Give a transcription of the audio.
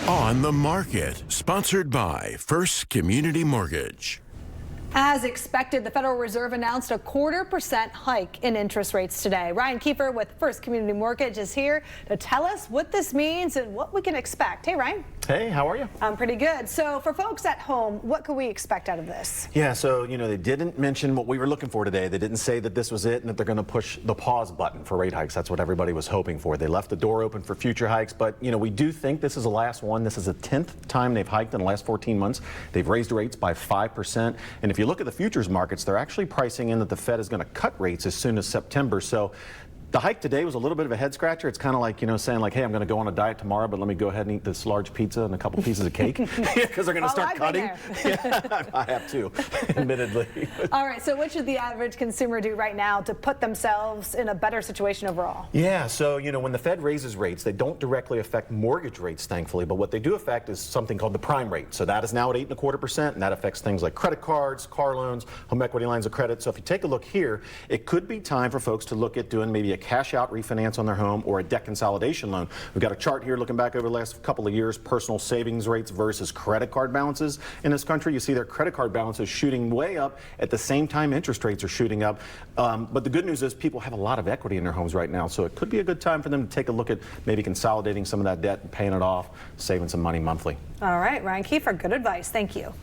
On the Market, sponsored by First Community Mortgage. As expected, the Federal Reserve announced a 0.25% hike in interest rates today. Ryan Kiefer with First Community Mortgage is here to tell us what this means and what we can expect. Hey, Ryan. Hey, how are you? I'm pretty good. So for folks at home, what can we expect out of this? Yeah, so, they didn't mention what we were looking for today. They didn't say that this was it and that they're going to push the pause button for rate hikes. That's what everybody was hoping for. They left the door open for future hikes, but, we do think this is the last one. This is the 10th time they've hiked in the last 14 months. They've raised rates by 5%. And if you look at the futures markets, they're actually pricing in that the Fed is going to cut rates as soon as September. So the hike today was a little bit of a head scratcher. It's kind of like, saying like, hey, I'm going to go on a diet tomorrow, but let me go ahead and eat this large pizza and a couple pieces of cake because they're going to start cutting. Yeah, I have too, admittedly. All right, so what should the average consumer do right now to put themselves in a better situation overall? Yeah, so, when the Fed raises rates, they don't directly affect mortgage rates, thankfully, but what they do affect is something called the prime rate. So that is now at 8.25%, and that affects things like credit cards, car loans, home equity lines of credit. So if you take a look here, it could be time for folks to look at doing maybe a cash out refinance on their home or a debt consolidation loan. We've got a chart here looking back over the last couple of years, personal savings rates versus credit card balances in this country. You see their credit card balances shooting way up at the same time interest rates are shooting up. But the good news is people have a lot of equity in their homes right now, so it could be a good time for them to take a look at maybe consolidating some of that debt and paying it off, saving some money monthly. All right, Ryan Kiefer, good advice. Thank you.